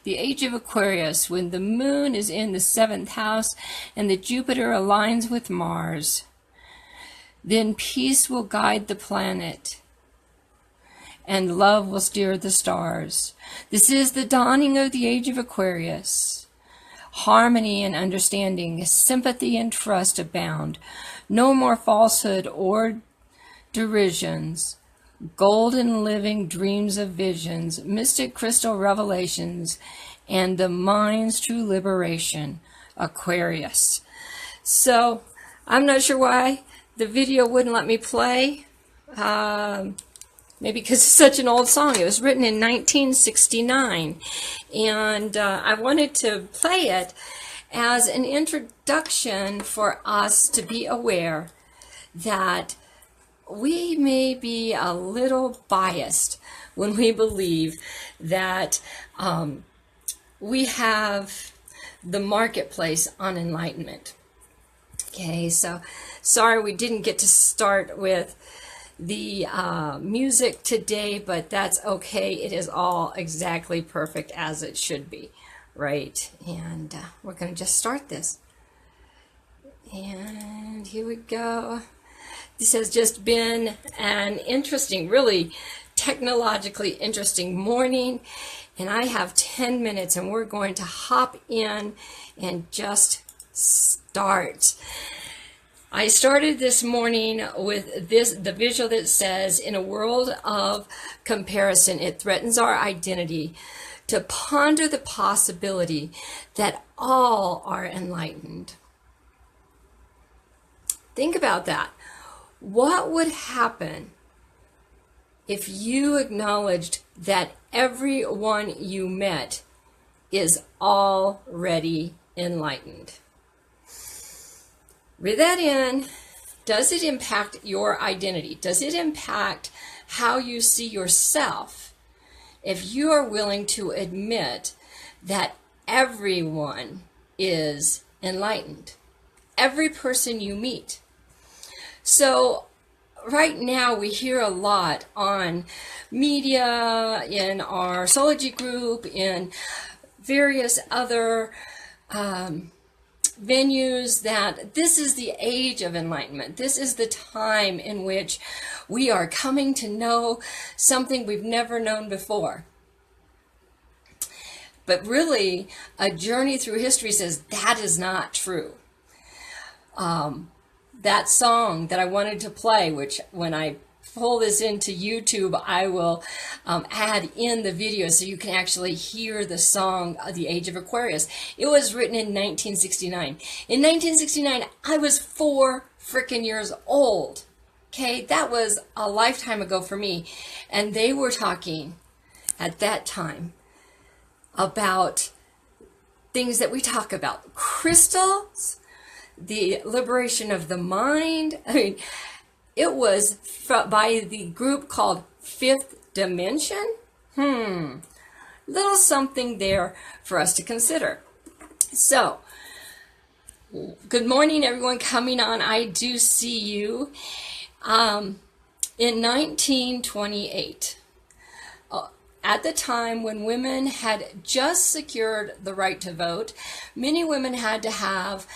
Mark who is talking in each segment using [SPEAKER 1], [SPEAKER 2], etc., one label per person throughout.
[SPEAKER 1] the age of Aquarius, when the moon is in the 7th house and the Jupiter aligns with Mars. Then peace will guide the planet and love will steer the stars. This is the dawning of the age of Aquarius. Harmony and understanding, sympathy and trust abound. No more falsehood or derisions. Golden living dreams of visions, mystic crystal revelations, and the mind's true liberation. Aquarius. So, I'm not sure why the video wouldn't let me play. Maybe because it's such an old song. It was written in 1969. And I wanted to play it as an introduction for us to be aware that we may be a little biased when we believe that we have the marketplace on enlightenment. Okay, so sorry we didn't get to start with the music today, but that's okay. It is all exactly perfect as it should be, right? And we're going to just start this. And here we go. This has just been an interesting, really technologically interesting morning. And I have 10 minutes and we're going to hop in and just start. I started this morning with the visual that says, in a world of comparison, it threatens our identity to ponder the possibility that all are enlightened. Think about that. What would happen if you acknowledged that everyone you met is already enlightened? Read that in. Does it impact your identity? Does it impact how you see yourself if you are willing to admit that everyone is enlightened? Every person you meet. So right now we hear a lot on media, in our Soulogy group, in various other venues, that this is the age of enlightenment. This is the time in which we are coming to know something we've never known before. But really, a journey through history says that is not true. That song that I wanted to play, which when I pull this into YouTube, I will add in the video so you can actually hear the song, The Age of Aquarius. It was written in 1969. In 1969, I was 4 freaking years old. Okay, that was a lifetime ago for me. And they were talking at that time about things that we talk about. Crystals, the liberation of the mind. I mean, it was by the group called Fifth Dimension. Little something there for us to consider. So, good morning, everyone coming on. I do see you. In 1928, at the time when women had just secured the right to vote, many women had to have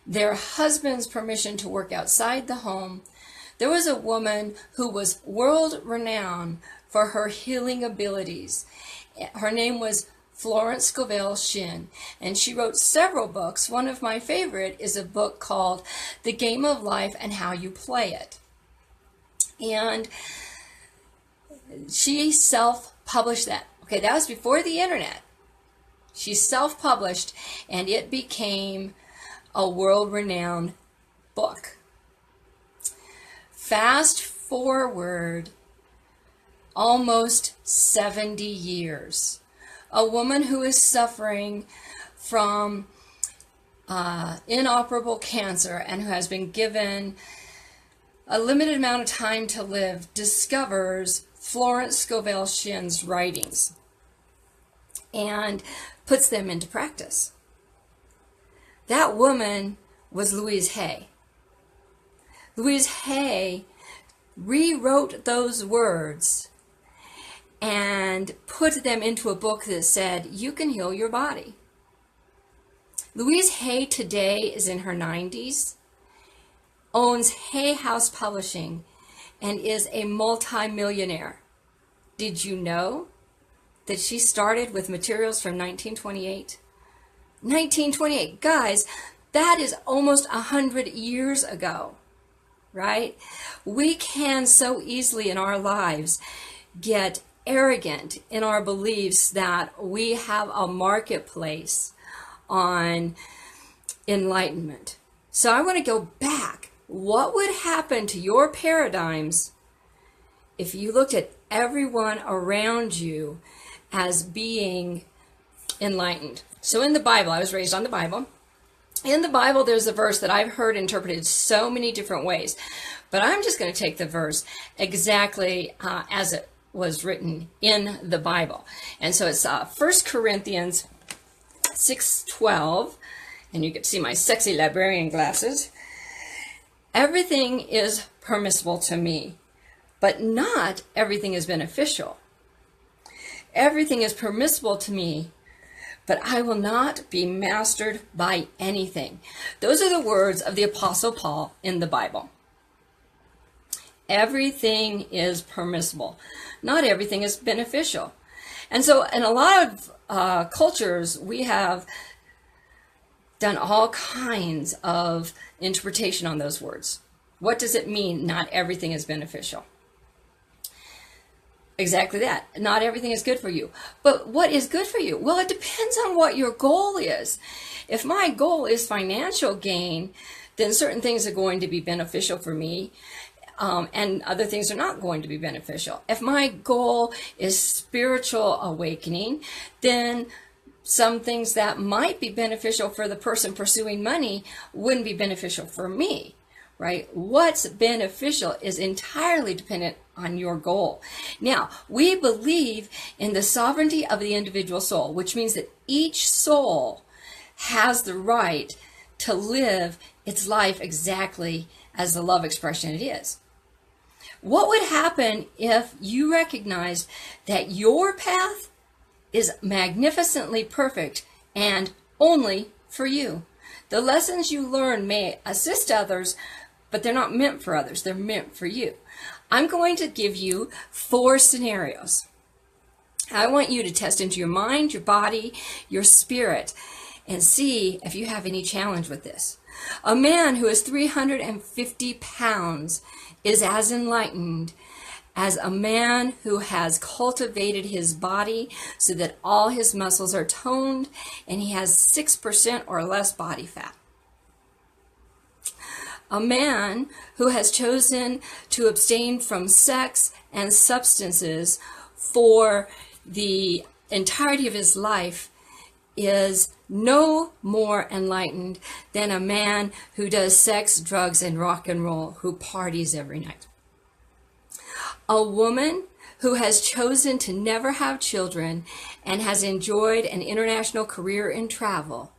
[SPEAKER 1] their husband's permission to work outside the home. There was a woman who was world renowned for her healing abilities. Her name was Florence Scovel Shinn, and she wrote several books. One of my favorite is a book called The Game of Life and How You Play It. And she self-published that. Okay, that was before the internet. She self-published, and it became a world-renowned book. Fast forward almost 70 years. A woman who is suffering from inoperable cancer and who has been given a limited amount of time to live discovers Florence Scovel Shinn's writings and puts them into practice. That woman was Louise Hay. Louise Hay rewrote those words and put them into a book that said, you can heal your body. Louise Hay today is in her 90s, owns Hay House Publishing, and is a multi-millionaire. Did you know that she started with materials from 1928? 1928, guys, that is almost 100 years ago, right? We can so easily in our lives get arrogant in our beliefs that we have a marketplace on enlightenment. So I want to go back. What would happen to your paradigms if you looked at everyone around you as being enlightened? So in the Bible, I was raised on the Bible. In the Bible, there's a verse that I've heard interpreted so many different ways, but I'm just going to take the verse exactly as it was written in the Bible. And so it's 1 Corinthians 6:12, and you can see my sexy librarian glasses. Everything is permissible to me, but not everything is beneficial. Everything is permissible to me, but I will not be mastered by anything. Those are the words of the Apostle Paul in the Bible. Everything is permissible. Not everything is beneficial. And so in a lot of cultures, we have done all kinds of interpretation on those words. What does it mean, not everything is beneficial? Exactly that. Not everything is good for you. But what is good for you? Well, it depends on what your goal is. If my goal is financial gain, then certain things are going to be beneficial for me, and other things are not going to be beneficial. If my goal is spiritual awakening, then some things that might be beneficial for the person pursuing money wouldn't be beneficial for me, right? What's beneficial is entirely dependent on your goal. Now, we believe in the sovereignty of the individual soul, which means that each soul has the right to live its life exactly as the love expression it is. What would happen if you recognized that your path is magnificently perfect and only for you? The lessons you learn may assist others, but they're not meant for others. They're meant for you. I'm going to give you 4 scenarios. I want you to test into your mind, your body, your spirit, and see if you have any challenge with this. A man who is 350 pounds is as enlightened as a man who has cultivated his body so that all his muscles are toned and he has 6% or less body fat. A man who has chosen to abstain from sex and substances for the entirety of his life is no more enlightened than a man who does sex, drugs, and rock and roll, who parties every night. A woman who has chosen to never have children and has enjoyed an international career in travel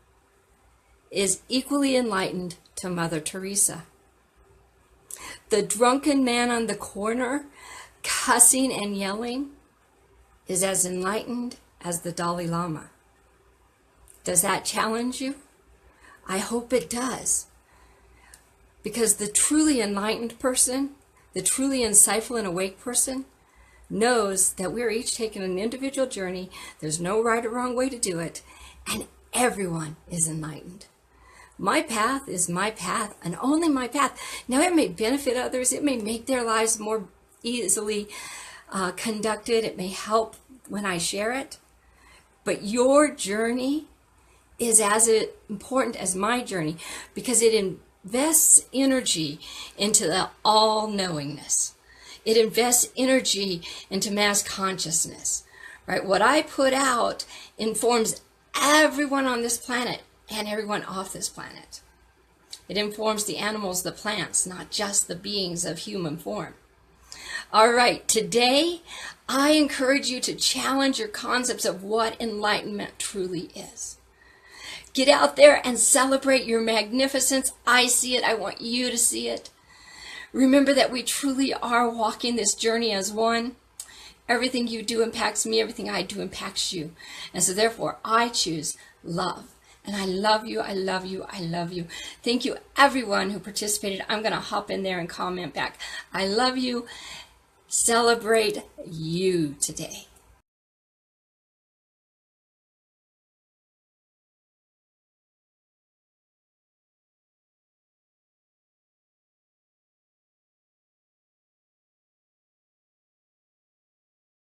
[SPEAKER 1] is equally enlightened to Mother Teresa. The drunken man on the corner, cussing and yelling, is as enlightened as the Dalai Lama. Does that challenge you? I hope it does. Because the truly enlightened person, the truly insightful and awake person, knows that we're each taking an individual journey. There's no right or wrong way to do it. And everyone is enlightened. My path is my path and only my path. Now, it may benefit others. It may make their lives more easily conducted. It may help when I share it. But your journey is as important as my journey, because it invests energy into the all-knowingness. It invests energy into mass consciousness, right? What I put out informs everyone on this planet and everyone off this planet. It informs the animals, the plants, not just the beings of human form. All right, today I encourage you to challenge your concepts of what enlightenment truly is. Get out there and celebrate your magnificence. I see it. I want you to see it. Remember that we truly are walking this journey as one. Everything you do impacts me. Everything I do impacts you. And so therefore, I choose love. And I love you. I love you. I love you. Thank you, everyone who participated. I'm going to hop in there and comment back. I love you. Celebrate you today.